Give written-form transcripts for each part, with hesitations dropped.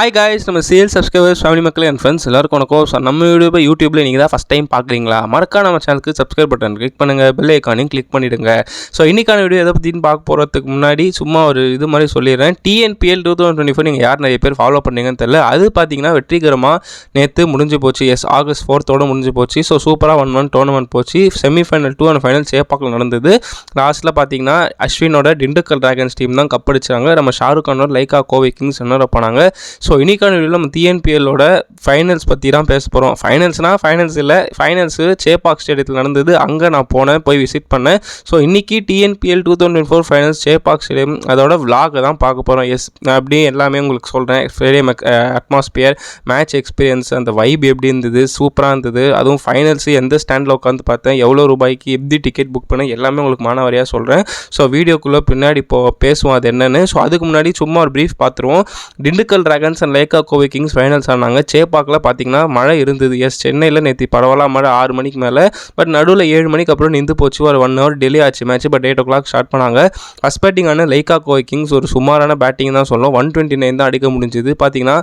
Hi guys, நம்ம sale subscribers family மக்கள் and friends எல்லாருக்கும் வணக்கம். ஸோ நம்ம வீடியோ யூடியூப்பில் நீங்கள் தான் ஃபஸ்ட் டைம் பார்க்குறீங்களா, மறக்காம நம்ம சேனலுக்கு சப்ஸ்கிரைப் பட்டன் கிளிக் பண்ணுங்கள், பெல் ஐக்கானையும் கிளிக் பண்ணிவிடுங்க. ஸோ இன்றைக்கான வீடியோ எதை பற்றின்னு பார்க்க போகிறதுக்கு முன்னாடி சும்மா ஒரு இது மாதிரி சொல்லிடுறேன். TNPL 2024 நீங்கள் யார் நிறைய பேர் ஃபாலோ பண்ணீங்கன்னு தெரியல. அது பார்த்தீங்கன்னா வெற்றிகரமாக நேற்று முடிஞ்சு போச்சு. ஆகஸ்ட் 4 முடிஞ்சு போச்சு. ஸோ சூப்பராக 1-1 டோர்னமெண்ட் போச்சு. செமிஃபைனல் 2 அண்ட் ஃபைனல் சேப்பாக்கில் நடந்தது. லாஸ்ட்டில் பார்த்தீங்கன்னா அஸ்வினோட டிண்டுக்கல் டிராகன்ஸ் டீம் தான் கப் அடிச்சாங்க. நம்ம ஷாருக் கானோட லைக்கா கோவை கிங்ஸ் என்ன பண்ணாங்க. ஸோ இன்றைக்கான வீடியோவில் நம்ம TNPLோட ஃபைனல்ஸ் பற்றி தான் பேச போகிறோம். ஃபைனல்ஸ் இல்லை, ஃபைனல்ஸு சேப்பாக் ஸ்டேடியத்தில் நடந்தது. அங்கே நான் போய் விசிட் பண்ணேன். ஸோ இன்றைக்கி TNPL 2024 ஃபைனல்ஸ் சேப்பாக் ஸ்டேடியம் அதோட விலாகை தான் பார்க்க போகிறோம். அப்படியே எல்லாமே உங்களுக்கு சொல்கிறேன். ஸ்டேடியம் அட்மாஸ்பியர், மேட்ச் எக்ஸ்பீரியன்ஸ், அந்த வைப் எப்படி இருந்தது, சூப்பராக இருந்தது. அதுவும் ஃபைனல்ஸு எந்த ஸ்டாண்டில் உட்காந்து பார்த்தேன், எவ்வளோ ரூபாய்க்கு எப்படி டிக்கெட் புக் பண்ணேன், எல்லாமே உங்களுக்கு மானவரியாக சொல்கிறேன். ஸோ வீடியோக்குள்ளே பின்னாடி பேசுவோம் அது என்னென்னு. ஸோ அதுக்கு முன்னாடி சும்மா ஒரு ப்ரீஃப் பார்த்துருவோம். Dindigul Dragons and Lyca Kovai Kings finals ஆனாங்க. சேப்பாக்கில் பார்த்தீங்கன்னா மழை இருந்தது. சென்னையில் நேற்று பரவாயில்ல மழை 6 மணிக்கு மேலே. பட் நடுவில் 7 மணிக்கு அப்புறம் நின்று போச்சு. ஒரு 1 hour டிலே ஆச்சு மேட்ச். பட் 8 o'clock ஸ்டார்ட் பண்ணாங்க. ஃபஸ்ட் பேட்டிங் ஆன லைக்கா கோவை கிங்ஸ் ஒரு சுமாரான பேட்டிங் தான் சொல்லணும். 129 தான் அடிக்க முடிஞ்சுது. பார்த்தீங்கன்னா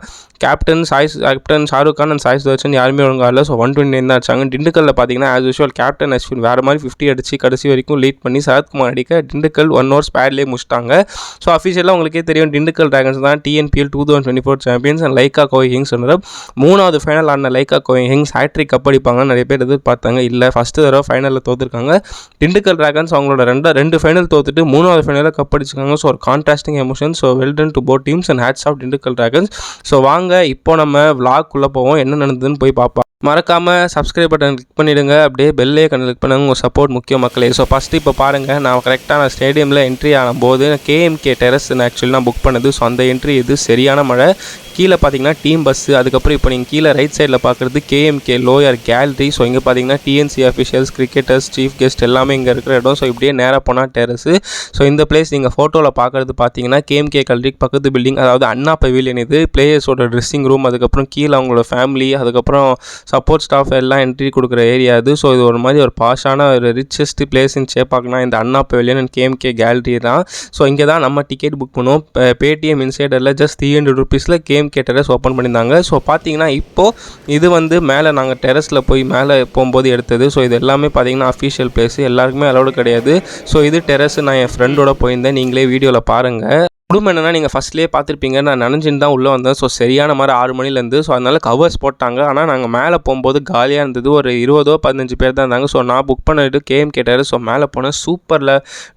கேப்டன் ஷாருக் கான் அண்ட் சாய் சுதர்ஷன் யாருமே ஒழுங்காக இல்லை. ஸோ 129 தான் அடிச்சாங்க. டிண்டுக்கல்லில் பார்த்தீங்கன்னா ஆஸ் யூஷுவல் கேப்டன் அஸ்வின் வேறு மாதிரி 50 அடிச்சு கடைசி வரைக்கும் லீட் பண்ணி சரத்குமார் அடிக்க டிண்டுக்கல் 1 hour ஸ்பேட்லேயே முடிச்சிட்டாங்க. ஸோ அஃபிஷியலாக உங்களுக்கே தெரியும் டிண்டுக்கல் டிராகன்ஸ் தான் TNPL 2024 champions and Lyca Kovai Kings. மூணாவது ஃபைனல் ஆன Lyca Kovai Kings hattrick cup அடிப்பாங்கன்னு நிறைய பேர் எதிர்பார்த்தாங்க. இல்லை, ஃபஸ்ட்டு தடவை ஃபைனலில் தோற்றுருக்காங்க. டிண்டுக்கல் டிராகன்ஸ் அவங்களோட ரெண்டு ஃபைனல் தோத்துட்டு மூணாவது ஃபைனலில் கப் அடிச்சிருக்காங்க. ஸோ ஒரு contrasting emotion. So well done to both teams and hats off Dindigul Dragons. So வாங்க இப்போ நம்ம விளாக்குள்ளே போவோம், என்ன நடந்ததுன்னு போய் பார்ப்போம். மறக்காமல் சப்ஸ்கிரைப் பட்டன் கிளிக் பண்ணிவிடுங்க, அப்படியே பெல் ஐக்கானை கிளிக் பண்ணுங்க. உங்கள் சப்போர்ட் முக்கியம் மக்களே. ஸோ ஃபஸ்ட்டு இப்போ பாருங்கள், நான் கரெக்டாக ஸ்டேடியமில் என்ட்ரி ஆகும்போது KMK டெரஸ் ஆக்சுவலி நான் புக் பண்ணது. ஸோ அந்த என்ட்ரி இது சரியான மழை. கீழே பார்த்தீங்கன்னா டீம் பஸ்ஸு, அதுக்கப்புறம் இப்போ நீங்கள் கீழே ரைட் சைடில் பார்க்குறது KMK லோயர் கேலரி. ஸோ இங்கே பார்த்தீங்கன்னா TNC officials, cricketers, chief guest எல்லாமே இங்கே இருக்கிற இடம். ஸோ இப்படியே நேராக போனால் டெரஸு. ஸோ இந்த பிளேஸ் நீங்கள் ஃபோட்டோவில் பார்க்குறது பார்த்தீங்கன்னா KMK கல்ரிக்கு பக்கத்து பில்டிங், அதாவது அண்ணா பவிலியன். இது பிளேயர்ஸோட ட்ரெஸ்ஸிங் ரூம், அதுக்கப்புறம் கீழே அவங்களோட ஃபேமிலி, அதுக்கப்புறம் சப்போர்ட் ஸ்டாஃப் எல்லாம் என்ட்ரி கொடுக்குற ஏரியா அது. ஸோ இது ஒரு மாதிரி ஒரு பாஷான ஒரு ரிச்சஸ்ட் பிளேஸ் இன் சேப்பாக்னா இந்த Anna pavilion and KMK gallery தான். ஸோ இங்கே தான் நம்ம டிக்கெட் புக் பண்ணுவோம். பேடிஎம் இன்சைடரில் just 300 rupees KMK terrace open பண்ணியிருந்தாங்க. ஸோ பார்த்தீங்கன்னா இப்போது இது மேலே நாங்கள் டெரஸில் போய் மேலே போகும்போது எடுத்தது. ஸோ இது எல்லாமே பார்த்தீங்கன்னா அஃபிஷியல் பிளேஸ், எல்லாருக்குமே அலோடு கிடையாது. ஸோ இது டெரஸ். நான் என் ஃப்ரெண்டோட போயிருந்தேன், நீங்களே வீடியோவில் பாருங்கள். குடும்பம் என்னென்னா நீங்கள் ஃபஸ்ட்லேயே பார்த்துருப்பீங்க, நான் நனைஞ்சின்னு தான் உள்ளே வந்தேன். ஸோ சரியான மாதிரி 6 மணிலேருந்து. ஸோ அதனால் கவர்ஸ் போட்டாங்க. ஆனால் நாங்கள் மேலே போகும்போது காலியாக இருந்தது. ஒரு 20-15 பேர் தான் இருந்தாங்க. ஸோ நான் புக் பண்ணிட்டு KMK டெரஸ். ஸோ மேலே போனேன். சூப்பரில்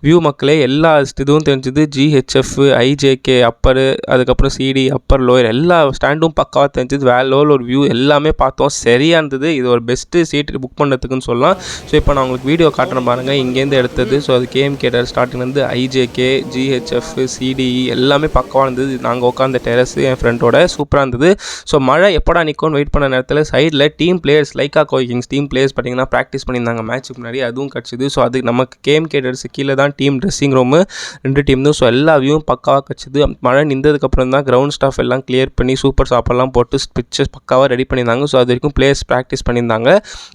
வியூ மக்களே. எல்லா இதுவும் தெரிஞ்சுது. GHF, IJK அப்பரு, அதுக்கப்புறம் CD அப்பர் லோயர் எல்லா ஸ்டாண்டும் பக்காவாக தெரிஞ்சுது. வேற லெவல் ஒரு வியூ எல்லாமே பார்த்தோம். சரியாக இருந்தது. இது ஒரு பெஸ்ட்டு சீட்டு புக் பண்ணுறதுக்குன்னு சொல்லலாம். ஸோ இப்போ நான் உங்களுக்கு வீடியோ காட்டுறேன் பாருங்கள், இங்கேருந்து எடுத்தது. ஸோ அது KMK டெரஸ் ஸ்டார்டிங்லேருந்து IJK, GHF, CD எல்லாமே பக்கவாக இருந்தது. நாங்கள் உட்காந்த டெரஸ் என் ஃப்ரெண்டோட சூப்பராக இருந்தது. ஸோ மழை எப்படா நிற்கும்னு வெயிட் பண்ண நேரத்தில் சைடில் team players Lyca Kovai Kings team players பார்த்தீங்கன்னா ப்ராக்டிஸ் பண்ணியிருந்தாங்க மேட்ச்சுக்கு முன்னாடி. அதுவும் கிடச்சிது. ஸோ அது நமக்கு KMK டெரஸ் கீழே தான் டீம் ட்ரெஸ்ஸிங் ரூமு, 2 டீம் தான். ஸோ எல்லா வியூவும் பக்காவாக கிடச்சிது. மழை நின்றதுக்கப்புறம் தான் கிரவுண்ட் ஸ்டாஃப் எல்லாம் கிளியர் பண்ணி சூப்பர் சாப்பெல்லாம் போட்டு பிச்சஸ் பக்காவாக ரெடி பண்ணியிருந்தாங்க. ஸோ அது வரைக்கும் பிளேயர்ஸ் ப்ராக்டிஸ் பண்ணியிருந்தாங்க.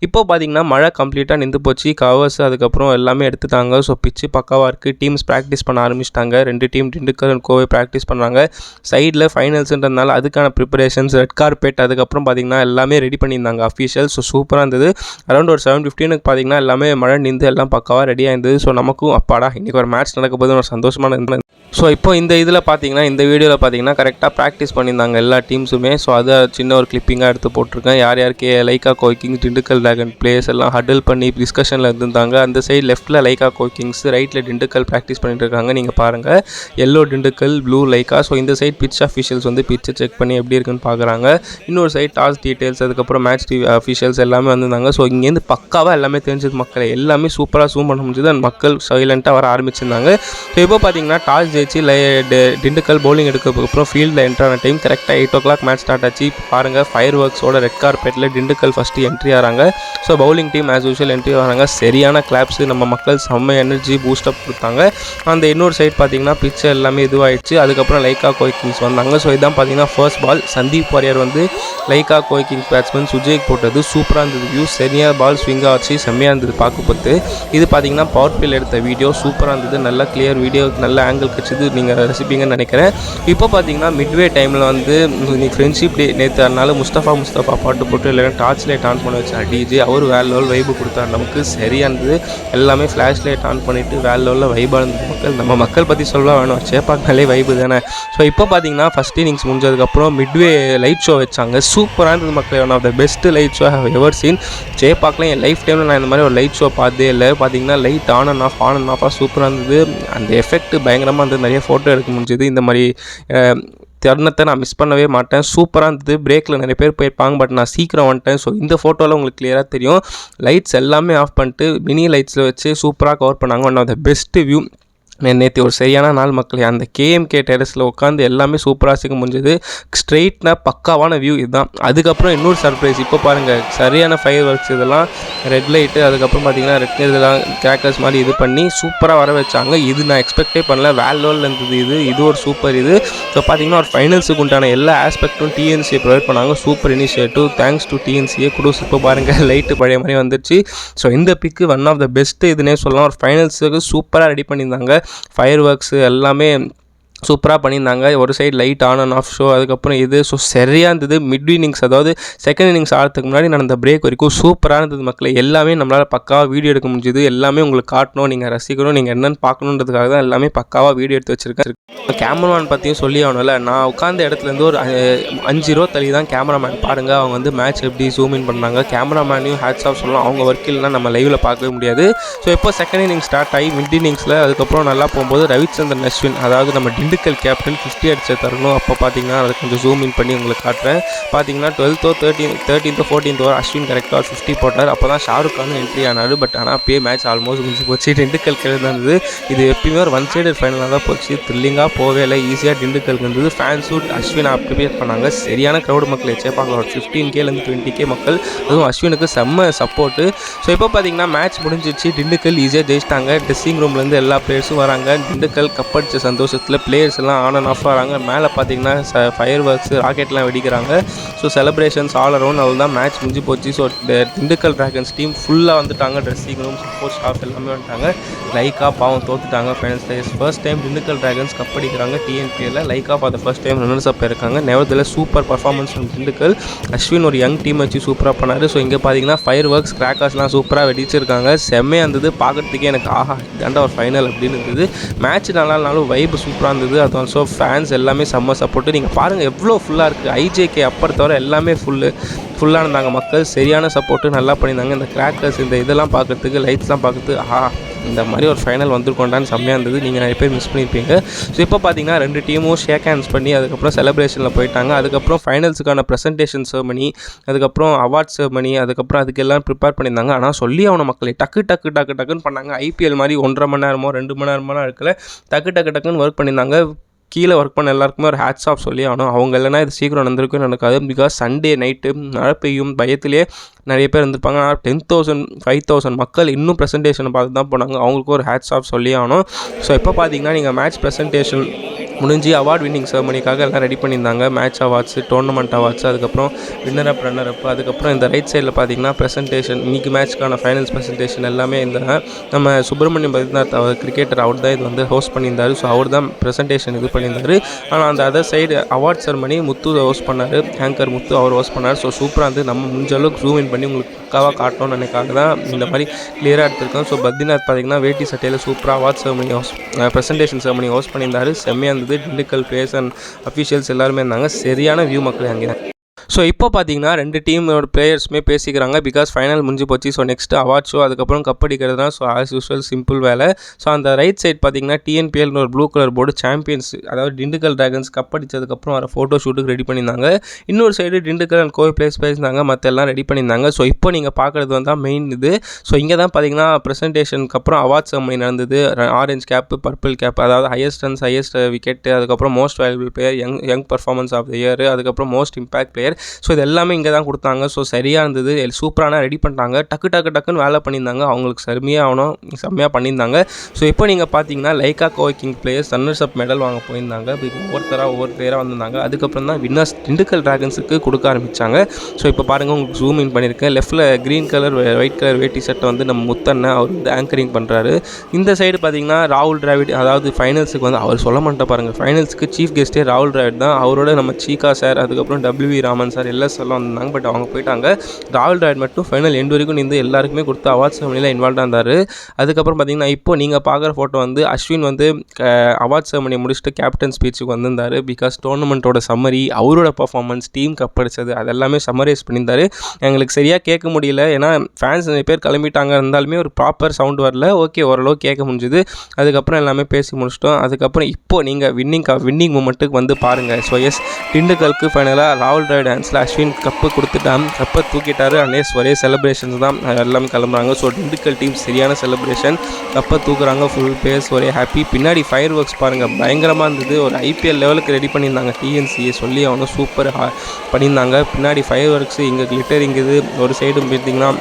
இப்போ பார்த்தீங்கன்னா மழை கம்ப்ளீட்டாக நின்று போச்சு. கவர்ஸ் அதுக்கப்புறம் எல்லாமே எடுத்துட்டாங்க. ஸோ பிச்சு பக்காவாக இருக்குது. டீம்ஸ் ப்ராக்டிஸ் பண்ண ஆரம்பிச்சிட்டாங்க. 2 டீம் டிண்டுக்கல் கோவை ப்ராக்டிஸ் பண்ணுறாங்க. சைடில் ஃபைனல்ஸ்ன்றதுனால அதுக்கான ப்ரிப்பரேஷன்ஸ், ரெட் கார்பெட், அதுக்கப்புறம் பார்த்தீங்கன்னா எல்லாமே ரெடி பண்ணியிருந்தாங்க அஃபீஷியல். ஸோ சூப்பராக இருந்தது. அரௌண்ட் ஒரு 7:15 பார்த்தீங்கன்னா எல்லாமே மழை நின்று எல்லாம் பக்காவாக ரெடியாக இருந்தது. ஸோ நமக்கும் அப்பாடா இன்றைக்கி ஒரு மேட்ச் நடக்க போது ஒரு சந்தோஷமான இருந்தது. ஸோ இப்போ இந்த இதில் பார்த்தீங்கன்னா இந்த வீடியோவில் பார்த்தீங்கன்னா கரெக்டாக ப்ராக்டிஸ் பண்ணியிருந்தாங்க எல்லா டீம்ஸுமே. ஸோ அதை சின்ன ஒரு கிளிப்பிங்காக எடுத்து போட்டிருக்கேன். யார் யாருக்கு Lyca Kovai Kings, Dindigul Dragon players எல்லாம் ஹட்டில் பண்ணி டிஸ்கஷனில் இருந்தாங்க. அந்த சைடு லெஃப்ட்டில் லைக்கா கோவை கிங்ஸ், ரைட்டில் டிண்டுக்கல் ப்ராக்டிஸ் பண்ணிட்டு இருக்காங்க. நீங்கள் பாருங்கள், yellow Dindigul, blue Lyca. So இந்த சைட் பிட்ச் அஃபிஷியல்ஸ் பிட்சை செக் பண்ணி எப்படி இருக்குன்னு பார்க்குறாங்க. இன்னொரு சைட் டாஸ் டீட்டெயில்ஸ், அதுக்கப்புறம் மேட்ச் அஃபிஷியல்ஸ் எல்லாமே வந்திருந்தாங்க. ஸோ இங்கேருந்து பக்காவாக எல்லாமே தெரிஞ்சது மக்களை. எல்லாமே சூப்பராக ஜூம் பண்ண முடிஞ்சது. அந்த மக்கள் சைலண்ட்டாக வர ஆரம்பிச்சிருந்தாங்க. ஸோ இப்போ பார்த்தீங்கன்னா டாஸ் ஜெயிச்சு டிண்டுக்கல் பவுலிங் எடுக்கிறதுக்கப்புறம் ஃபீல்டில் என்ட்ரான டைம் கரெக்டாக 8 o'clock மேட்ச் ஸ்டார்ட் ஆச்சு. பாருங்கள், fire ஒர்க்ஸோட red கார்பெட்டில் Dindigul first entry ஆகிறாங்க. So bowling team as usual entry ஆகிறாங்க. சரியான கிளாப்ஸு, நம்ம மக்கள் செம்ம எனர்ஜி பூஸ்டப் கொடுத்தாங்க. அந்த இன்னொரு சைட் பார்த்தீங்கன்னா பிச்சு எல்லாமே இதுவாகிடுச்சு. அதுக்கப்புறம் லைக்கா கோவை கிங்ஸ் வந்தாங்க. ஸோ இதான் பார்த்தீங்கன்னா first ball Sandeep Warrier Lyca Kovai Kings batsman சுஜய்க்கு போட்டது. சூப்பராக இருந்தது வியூ. சரியாக பால் ஸ்விங்காக வச்சு செம்மையாக இருந்தது பார்க்க பார்த்து. இது பார்த்தீங்கன்னா பவர் பிளேயில் எடுத்த வீடியோ சூப்பராக இருந்தது. நல்ல கிளியர் வீடியோ, நல்ல ஆங்கிள் கிடச்சி இது நீங்கள் ரசிப்பீங்கன்னு நினைக்கிறேன். இப்போ பார்த்தீங்கன்னா மிட்வே டைமில் வந்து இன்னைக்கு ஃப்ரெண்ட்ஷிப் டே நேற்று அதனால முஸ்தஃபா பாட்டு போட்டு இல்லைன்னா டார்ச் லைட் ஆன் பண்ண வச்சார் டிஜே. அவர் வேறு லெவல் வைப்பு கொடுத்தார், நமக்கு சரியானது. எல்லாமே ஃப்ளாஷ் லைட் ஆன் பண்ணிவிட்டு வேறு லெவலில் வைபாக இருந்தது மக்கள். நம்ம மக்கள் பற்றி சொல்ல வேணும், சேப்பாக்கினாலே வைப்பு தானே. ஸோ இப்போ பார்த்தீங்கன்னா ஃபஸ்ட் இன்னிங்ஸ் முடிஞ்சதுக்கப்புறம் மிட்வே லைட் ஷோ வச்சாங்க. சூப்பராக இருந்தது மக்கள். One of the best light show have ever seen. சேப்பாக்கில் என் லைஃப் டைமில் நான் இந்த மாதிரி ஒரு லைட் ஷோ பார்த்தே இல்லை. பார்த்தீங்கன்னா லைட் ஆன் அண்ட் ஆஃபாக சூப்பராக இருந்தது. அந்த எஃபெக்ட் பயங்கரமாக இருந்தது. நிறைய ஃபோட்டோ எடுக்க முடிஞ்சது. இந்த மாதிரி தருணத்தை நான் மிஸ் பண்ணவே மாட்டேன். சூப்பராக இருந்தது. பிரேக்கில் நிறைய பேர் போயிருப்பாங்க, பட் நான் சீக்கிரம் வந்துட்டேன். ஸோ இந்த ஃபோட்டோவில் உங்களுக்கு கிளியராக தெரியும். லைட்ஸ் எல்லாமே ஆஃப் பண்ணிட்டு மினி லைட்ஸில் வச்சு சூப்பராக கவர் பண்ணாங்க. One of the best view. நேற்று ஒரு சரியான நாள் மக்களே. அந்த கேஎம்கே டெரஸில் உட்காந்து எல்லாமே சூப்பராக சிக்க முடிஞ்சது. ஸ்ட்ரெயிட்னா பக்காவான வியூ இதுதான். அதுக்கப்புறம் இன்னொரு சர்ப்ரைஸ். இப்போ பாருங்கள், சரியான ஃபயர் ஒர்க்ஸ் இதெல்லாம் ரெட் லைட்டு, அதுக்கப்புறம் பார்த்தீங்கன்னா ரெட் இதெல்லாம் கிராக்கர்ஸ் மாதிரி இது பண்ணி சூப்பராக வர வச்சாங்க. இது நான் எக்ஸ்பெக்டே பண்ணல. வேலோவில் இருந்தது இது ஒரு சூப்பர் இது. ஸோ பார்த்தீங்கன்னா ஒரு ஃபைனல்ஸுக்கு உண்டான எல்லா ஆஸ்பெக்ட்டும் டிஎன்சியை ப்ரொவைட் பண்ணாங்க. Super initiative. Thanks to TNCA kudos. இப்போ பாருங்கள் லைட்டு பழைய மாதிரி வந்துருச்சு. ஸோ இந்த பிக்கு ஒன் ஆஃப் த பெஸ்ட்டு இதுனே சொல்லலாம். ஒரு ஃபைனல்ஸுக்கு சூப்பராக ரெடி பண்ணியிருந்தாங்க. ஃபயர் ஒர்க்ஸு எல்லாமே சூப்பராக பண்ணியிருந்தாங்க. ஒரு side light on and half show, அதுக்கப்புறம் இது. ஸோ சரியாக இருந்தது. மிட் இன்னிங்ஸ் அதாவது செகண்ட் இன்னிங்ஸ் ஆடுறதுக்கு முன்னாடி நடந்த பிரேக் வரைக்கும் சூப்பராக இருந்தது மக்களை. எல்லாமே நம்மளால் பக்காவாக வீடியோ எடுக்க முடிஞ்சுது. எல்லாமே உங்களுக்கு காட்டணும், நீங்கள் ரசிக்கணும், நீங்கள் என்னென்னு பார்க்கணுன்றதுக்காக தான் எல்லாமே பக்காவாக வீடியோ எடுத்து வச்சுருக்கேன். கேமராமேன் பற்றியும் சொல்லி ஆகணும்ல. நான் உட்காந்த இடத்துலேருந்து ஒரு 5 ரூபா தள்ளி தான் கேமராமேன். பாருங்கள் அவங்க வந்து மேட்ச் எப்படி ஜூம் இன் பண்ணாங்க. கேமராமேனையும் ஹேட்ஸ் ஆஃப் சொல்லலாம். அவங்க ஒர்க் இல்லைனா நம்ம லைவில் பார்க்கவே முடியாது. ஸோ இப்போ செகண்ட் இன்னிங்ஸ் ஸ்டார்ட் ஆகி மிட் இன்னிங்ஸில் அதுக்கப்புறம் நல்லா போகும்போது ரவிச்சந்திரன் அஸ்வின், அதாவது நம்ம திண்டுக்கல் கேப்டன் 50 அடிச்ச தரணும். அப்போ பார்த்தீங்கன்னா அதை கொஞ்சம் ஜூம் இன் பண்ணி உங்களுக்கு காட்டுறேன். பார்த்தீங்கன்னா 12th 13th 14th over Ashwin கரெக்டாக 50 போட்டார். அப்போ தான் ஷாருக் கான் என்ட்ரி ஆனார். பட் ஆனால் அப்பயே மேட்ச் ஆல்மோஸ்ட் முடிஞ்சு போச்சு. திண்டுக்கல் இருந்தது. இது எப்பயுமே ஒரு ஒன் சைடட் ஃபைனலாக தான் போச்சு. த்ரில்லிங்காக போவே இல்லை. ஈஸியாக திண்டுக்கலுக்கு இருந்தது. ஃபேன்ஸும் அஸ்வின் ப்ரிப்பேர் பண்ணாங்க. சரியான க்ரௌடு மக்கள் சேப்பாங்க. ஒரு 15K-லேருந்து 20K மக்கள். அதுவும் அஸ்வினுக்கு செம்ம சப்போர்ட்டு. ஸோ இப்போ பார்த்தீங்கன்னா மேட்ச் முடிஞ்சிச்சு. திண்டுக்கல் ஈஸியாக ஜெயிச்சிட்டாங்க. ட்ரெஸ்ஸிங் ரூம்லேருந்து எல்லா பிளேயர்ஸும் வராங்க. திண்டுக்கல் கப் அடித்த சந்தோஷத்தில் பிளேயர்ஸ் எல்லாம் ஆன் அண்ட் ஆஃப் வராங்க. மேலே பார்த்தீங்கன்னா ஃபயர் ஒர்க்ஸ் ராக்கெட்லாம் வெடிக்கிறாங்க. So celebrations all around. அவள் தான் மேட்ச் முடிஞ்சு போச்சு. ஸோ திண்டுக்கல் ட்ராகன்ஸ் டீம் ஃபுல்லாக வந்துட்டாங்க. ட்ரெஸ்ஸிங் ரூம், சப்போர்ட் ஸ்டாஃப் எல்லாமே வந்துட்டாங்க. லைக்கா பாவம் தோத்துட்டாங்க finals. First time Dindigul Dragons cup அடிக்கிறாங்க டிஎன்பியில். Lyca for the first time runners up இருக்காங்க. Nevertheless super performance from Dindigul. Ashwin ஒரு யங் டீம் வச்சு சூப்பராக பண்ணார். ஸோ இங்கே பார்த்தீங்கன்னா ஃபயர் ஒர்க்ஸ் கிராக்கர்ஸ்லாம் சூப்பராக வெடிச்சிருக்காங்க. செம்மையாக இருந்தது. பார்க்குறதுக்கே எனக்கு ஆஹா இதாண்டா ஒரு ஃபைனல் அப்படின்னு இருந்தது. மேட்ச் நல்லானாலும் வைப் சூப்பராக இருந்தது. அது ஆல்சோ ஃபேன்ஸ் எல்லாமே செம்ம சப்போர்ட்டு. நீங்கள் பாருங்கள் எவ்வளோ ஃபுல்லாக இருக்குது. ஐஜேகே அப்பர் தவிர எல்லாமே ஃபுல்லாக இருந்தாங்க மக்கள். சரியான சப்போர்ட்டு நல்லா பண்ணியிருந்தாங்க. இந்த கிராக்கர்ஸ் இந்த இதெல்லாம் பார்க்குறதுக்கு, லைட்ஸ்லாம் பார்க்குறதுக்கு இந்த மாதிரி ஒரு ஃபைனல் வந்திருக்கோண்டான்னு செம்மையாக இருந்தது. நீங்கள் நிறைய பேர் மிஸ் பண்ணியிருப்பீங்க. ஸோ இப்போ பார்த்தீங்கன்னா 2 டீமும் ஷேக் ஹேண்ட்ஸ் பண்ணி அதுக்கப்புறம் செலிப்ரேஷனில் போயிட்டாங்க. அதுக்கப்புறம் ஃபைனல்ஸுக்கான ப்ரெசன்டேஷன் செர்மனி, அதுக்கப்புறம் அவார்ட் செர்மனி, அதுக்கப்புறம் அதுக்கெல்லாம் ப்ரிப்பேர் பண்ணியிருந்தாங்க. ஆனால் சொல்லி அவனை மக்களை டக்குன்னு பண்ணாங்க. ஐபிஎல் மாதிரி 1.5 மணி நேரமோ 2 மணி நேரமோ இருக்கல. டக்குன்னு ஒர்க் பண்ணியிருந்தாங்க. கீழே ஒர்க் பண்ண எல்லாருக்குமே ஒரு ஹேட்ஸ் ஆஃப் சொல்லி ஆகணும். அவங்க இல்லைனா இது சீக்கிரம் நடந்திருக்கும் நடக்காது. பிகாஸ் சண்டே நைட்டு மழை பெய்யும் பயத்திலே நிறைய பேர் இருந்திருப்பாங்க. ஆனால் 10,000 5,000 மக்கள் இன்னும் ப்ரெசன்டேஷனை பார்த்து தான் போனாங்க. அவங்களுக்கும் ஒரு ஹேட்ஸ் ஆஃப் சொல்லி ஆகணும். ஸோ இப்போ பார்த்தீங்கன்னா நீங்கள் மேட்ச் ப்ரெசன்டேஷன் முடிஞ்சு அவார்ட் வின்னிங் செரமனிக்காக எல்லாம் ரெடி பண்ணியிருந்தாங்க. மேட்ச் அவார்ட்ஸு, டோர்னமெண்ட் அவார்ட்ஸு, அதுக்கப்புறம் வின்னர் அப் ரன்னர் அப், அதுக்கப்புறம் இந்த ரைட் சைடில் பார்த்தீங்கன்னா ப்ரெசன்டேஷன் இன்றைக்கி மேட்ச்க்கான ஃபைனல்ஸ் ப்ரெசன்டேஷன் எல்லாமே இந்த நம்ம சுப்பிரமணியம் பத்ரிநாத் அவர் கிரிக்கெட்டர் அவர் தான் இது வந்து ஹோஸ்ட் பண்ணியிருந்தார். ஸோ அவர் தான் ப்ரெசன்டேஷன் இது பண்ணியிருந்தார். ஆனால் அந்த அதர் சைடு அவார்ட் செரமனி முத்து ஹோஸ்ட் பண்ணார். ஆங்கர் முத்து அவர் ஹோஸ்ட் பண்ணார். ஸோ சூப்பராக வந்து நம்ம முடிஞ்ச அளவுக்கு ஜூம் இன் பண்ணி உங்களுக்கு பக்காவாக காட்டணும்னு நினைக்காக தான் இந்த மாதிரி கிளியராக எடுத்திருக்கோம். ஸோ பத்ரிநாத் பார்த்தீங்கன்னா வேட்டி சட்டையில் சூப்பராக award ceremony presentation ceremony host பண்ணியிருந்தார். செம்மையாக இருந்தது. திண்டுக்கல் பிளேயர்ஸ் அண்ட் அஃபிஷியல்ஸ் எல்லாருமே இருந்தாங்க. சரியான வியூ மக்கள் அங்கே. ஸோ இப்போ பார்த்தீங்கன்னா 2 டீமோட பிளேயர்ஸுமே பேசிக்கிறாங்க. பிகாஸ் ஃபைனல் முடிஞ்சு போச்சு. ஸோ நெக்ஸ்ட்டு அவார்ட் ஷோ, அதுக்கப்புறம் கப் அடிக்கிறது தான். ஸோ ஆஸ் யூஸ்வல் சிம்பிள் வேலை. ஸோ அந்த ரைட் சைட் பார்த்தீங்கன்னா டிஎன்பிஎல்னு ஒரு ப்ளூ கலர் போர்டு சாம்பியன்ஸ், அதாவது திண்டுக்கல் ட்ராகன்ஸ் கப் அடித்ததுக்கப்புறம் வர ஃபோட்டோ ஷூட்டுக்கு ரெடி பண்ணியிருந்தாங்க. இன்னொரு side Dindigul and Kovai players பேசினாங்க. மற்ற எல்லாம் ரெடி பண்ணியிருந்தாங்க. ஸோ இப்போ நீங்கள் பார்க்குறது வந்து மெயின் இது. ஸோ இங்கே தான் பார்த்தீங்கன்னா ப்ரெசன்டேஷனுக்கு அப்புறம் அவார்ட் செரமனி நடந்தது. ஆரஞ்ச் கேப்பு, பர்பிள் கேப், அதாவது ஹையஸ்ட் ரன்ஸ், ஹையஸ்ட் விக்கெட்டு, அதுக்கப்புறம் most valuable player, young performance of the year, அதுக்கப்புறம் most impact player, player. So இது எல்லாமே இங்கே தான் கொடுத்தாங்க. ஸோ சரியாக இருந்தது, சூப்பரான ரெடி பண்ணிட்டாங்க. டக்குன்னு வேலை பண்ணியிருந்தாங்க. அவங்களுக்கு செம்மையாக பண்ணியிருந்தாங்க. ஸோ இப்போ நீங்கள் பார்த்தீங்கன்னா Lyca Kovai king players runners அப் மெடல் வாங்க போயிருந்தாங்க. ஒவ்வொரு பிளேயராக வந்திருந்தாங்க. அதுக்கப்புறம் தான் வின்னர்ஸ் திண்டுக்கல் டிராகன்ஸுக்கு கொடுக்க ஆரம்பித்தாங்க. ஸோ இப்போ பாருங்கள், உங்களுக்கு ஜூம் இன் பண்ணியிருக்கேன். லெஃப்ட்டில் க்ரீன் கலர் ஒயிட் கலர் வேட்டி சட்டை வந்து நம்ம முத்தண்ணன் அவர் வந்து ஆங்கரிங் பண்ணுறாரு. இந்த சைடு பார்த்தீங்கன்னா ராகுல் டிராவிட், அதாவது ஃபைனல்ஸுக்கு வந்து அவர் சொல்ல மாட்டேன் பாருங்கள், ஃபைனல்ஸுக்கு சீஃப் கெஸ்ட்டே ராகுல் டிராவிட் தான். அவரோட நம்ம சீகா சார், அதுக்கப்புறம் WV ராமன் சார் எல்லாம் வந்திருந்தாங்க. பட் அவங்க போயிட்டாங்க. ராகுல் டிராவிட் மட்டும் ஃபைனல் எண்டு வரைக்கும் நின்று எல்லாருக்குமே கொடுத்து அவார்ட் செரமனியில் இன்வால்வாக இருந்தார். அதுக்கப்புறம் பார்த்தீங்கன்னா இப்போ நீங்கள் பார்க்குற ஃபோட்டோ வந்து அஸ்வின் வந்து அவார்ட் செரமனி முடிச்சுட்டு கேப்டன் ஸ்பீச்சுக்கு வந்திருந்தார். பிகாஸ் டோர்னமெண்ட்டோட சம்மரி, அவரோட பர்ஃபார்மன்ஸ், டீம் கப் அடிச்சது அதெல்லாமே சம்மரைஸ் பண்ணியிருந்தார். எங்களுக்கு சரியாக கேட்க முடியல, ஏன்னா ஃபேன்ஸ் நிறைய பேர் கிளம்பிட்டாங்க. இருந்தாலுமே ஒரு ப்ராப்பர் சவுண்ட் வரல. ஓகே, ஓரளவு கேட்க முடிஞ்சுது. அதுக்கப்புறம் எல்லாமே பேசி முடிச்சிட்டோம். அதுக்கப்புறம் இப்போது நீங்கள் வின்னிங் மூமெண்ட்டுக்கு வந்து பாருங்கள். ஸோ எஸ், திண்டுக்கலுக்கு ஃபைனலாக ராகுல் டிராவிட் ஹேண்ட்ஸில் அஸ்வின் கப்பு கொடுத்துட்டான். கப்பை தூக்கிட்டாரு. ஒரே செலிப்ரேஷன்ஸ் தான் எல்லாமே கிளம்புறாங்க. ஸோ திண்டுக்கல் டீம் சரியான செலிப்ரேஷன், கப்பை தூக்குறாங்க, ஃபுல் பேஸ், ஒரே ஹாப்பி. பின்னாடி ஃபயர் ஒர்க்ஸ் பாருங்கள், பயங்கரமாக இருந்தது. ஒரு IPL லெவலுக்கு ரெடி பண்ணியிருந்தாங்க. TNCA சொல்லி அவங்க சூப்பர் பண்ணியிருந்தாங்க. பின்னாடி ஃபயர் ஒர்க்ஸு, இங்கே கிளிட்டரிங் இது ஒரு சைடு பார்த்தீங்கன்னா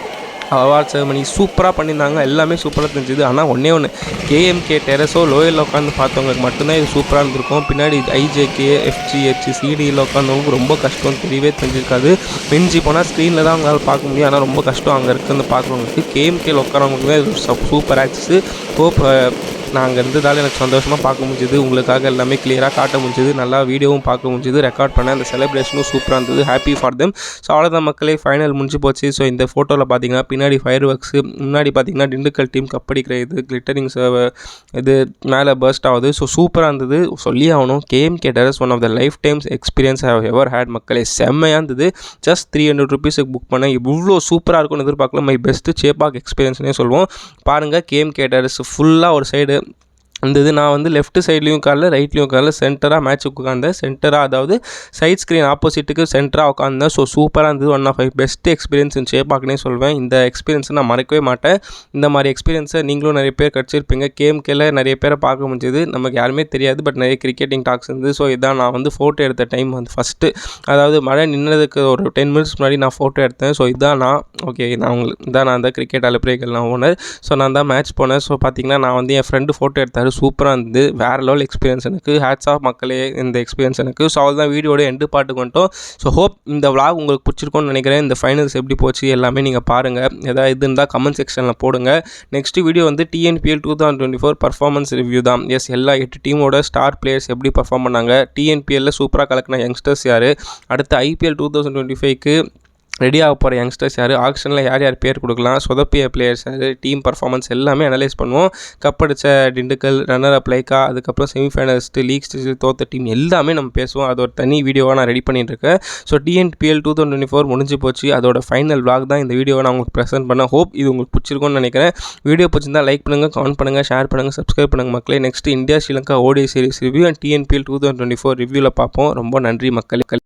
அவார்ட் செரமனி சூப்பராக பண்ணியிருந்தாங்க. எல்லாமே சூப்பராக தெரிஞ்சுது. ஆனால் ஒன்றே ஒன்று, KMK டெரஸோ லோயரில் உட்காந்து பார்த்தவங்களுக்கு மட்டும்தான் இது சூப்பராக இருந்திருக்கும். பின்னாடி IJK, FGH, CDயில் உட்காந்தவங்களுக்கு ரொம்ப கஷ்டம், தெரியவே தெரிஞ்சிருக்காது. மிஞ்சி போனால் ஸ்க்ரீனில் தான் அவங்களால பார்க்க முடியும். ஆனால் ரொம்ப கஷ்டம் அங்கே இருக்குன்னு பார்க்குறவங்களுக்கு. KMKயில் உட்காரவங்களுக்கு தான் இது சூப்பர் ஆக்சஸ். ஹோப் நான் அங்கே இருந்ததால் எனக்கு சந்தோஷமாக பார்க்க முடிஞ்சுது. உங்களுக்காக எல்லாமே கிளியராக காட்ட முடிஞ்சுது. நல்லா வீடியோவும் பார்க்க முடிஞ்சுது. ரெக்கார்ட் பண்ண அந்த செலிப்ரேஷனும் சூப்பராக இருந்தது. Happy for them. ஸோ அவ்வளோதான் மக்களே, ஃபைனல் முடிஞ்சு போச்சு. ஸோ இந்த ஃபோட்டோவில் பார்த்தீங்கன்னா பின்னாடி ஃபயர் ஒர்க்ஸு, முன்னாடி பார்த்தீங்கன்னா திண்டுக்கல் டீம் கப்படிக்கிற இது கிளிட்டரிங் இது மேலே பர்ஸ்ட் ஆகுது. ஸோ சூப்பராக இருந்தது. சொல்லி ஆகணும், KMK terrace one of the life times experience however had மக்களே. செம்மையாக இருந்தது. ஜஸ்ட் 300 rupeesக்கு புக் பண்ணேன். இவ்வளோ சூப்பராக இருக்கும்னு எதிர்பார்க்கல. மை பெஸ்ட்டு சேப்பாக் எக்ஸ்பீரியன்ஸ்னே சொல்லுவோம். பாருங்கள், KMK டெரஸ் ஃபுல்லாக ஒரு சைடு இருந்தது. நான் வந்து லெஃப்ட் சைட்லேயும் உட்காரல, ரைட்லேயும் உட்காரல, சென்டராக மேட்ச்சுக்கு உட்காந்தேன். சென்டராக, அதாவது சைட் ஸ்க்ரீன் ஆப்போசிட்டுக்கு சென்டராக உட்காந்தேன். ஸோ சூப்பராக இருந்தது. One of my best experience in சேப்பாக்னே சொல்வேன். இந்த எக்ஸ்பீரியன்ஸை நான் மறக்கவே மாட்டேன். இந்த மாதிரி எக்ஸ்பீரியன்ஸை நீங்களும் நிறைய பேர் கிடச்சிருப்பீங்க. KMKல நிறைய பேரை பார்க்க முடிஞ்சது. நமக்கு யாருமே தெரியாது, பட் நிறைய கிரிக்கெட்டிங் டாக்ஸ் இருந்தது. ஸோ இதான் நான் வந்து ஃபோட்டோ எடுத்த டைம் வந்து ஃபஸ்ட்டு, அதாவது மழை நின்னதுக்கு ஒரு 10 minutes முன்னாடி நான் ஃபோட்டோ எடுத்தேன். ஸோ இதான் நான் நான் அந்த கிரிக்கெட் அலுப்பிரைகள் நான் ஓனர். ஸோ நான் தான் மேட்ச் போனேன். ஸோ பார்த்தீங்கன்னா நான் வந்து என் ஃப்ரெண்டு ஃபோட்டோ எடுத்தார். சூப்பராக இருந்தது. வேறு லெவல் எக்ஸ்பீரியன்ஸ் எனக்கு. ஹேட்ஸ் ஆஃப் மக்களே இந்த எக்ஸ்பீரியன்ஸ் எனக்கு. ஸோ அவ்வளோ தான், வீடியோட எண்டு பாட்டுக்கு வந்துட்டோம். ஸோ ஹோப் இந்த vlog உங்களுக்கு பிடிச்சிருக்கும்னு நினைக்கிறேன். இந்த ஃபைனல்ஸ் எப்படி போச்சு எல்லாமே நீங்கள் பாருங்கள். ஏதாவது இது இருந்தால் கமெண்ட் செக்ஷனில் போடுங்க. நெக்ஸ்ட் வீடியோ வந்து TNPL 2024 பர்ஃபார்மன்ஸ் ரிவ்யூ தான். எஸ், எல்லா 8 டீமோட ஸ்டார் பிளேயர்ஸ் எப்படி பர்ஃபார்ம் பண்ணாங்க, TNPLல சூப்பராக கலக்கின யங்ஸ்டர்ஸ் யார், அடுத்த IPL 2025க்கு ரெடி ஆக போகிற யங்ஸ்டர்ஸ் யார், ஆக்ஷனில் யார் யார் பேர் கொடுக்கலாம், சொதப்பிய பிளேயர்ஸ் யார், டீம் பர்ஃபார்மன்ஸ் எல்லாமே அனலைஸ் பண்ணுவோம். கப் அடித்த திண்டுக்கல், ரன்னர் அப் லைக்கா, அதுக்கப்புறம் செமிஃபைனலிஸ்ட்டு, லீக் ஸ்டேஜில் தோற்ற டீம் எல்லாமே நம்ம பேசுவோம். அது ஒரு தனி வீடியோவாக நான் ரெடி பண்ணிட்டுருக்கேன். ஸோ TNPL 2024 முடிஞ்சு போச்சு. அதோட ஃபைனல் vlog தான் இந்த வீடியோவை நான் உங்களுக்கு ப்ரெசென்ட் பண்ணேன். ஹோப் இது உங்களுக்கு பிடிச்சிருக்கும்னு நினைக்கிறேன். வீடியோ பிடிச்சிருந்தால் லைக் பண்ணுங்கள், கமெண்ட் பண்ணுங்கள், ஷேர் பண்ணுங்கள், சப்ஸ்கிரைப் பண்ணுங்கள் மக்களே. Next India Sri Lanka ODI series review and TNPL 2024 ரிவ்யூவில் பார்ப்போம். ரொம்ப நன்றி மக்களே.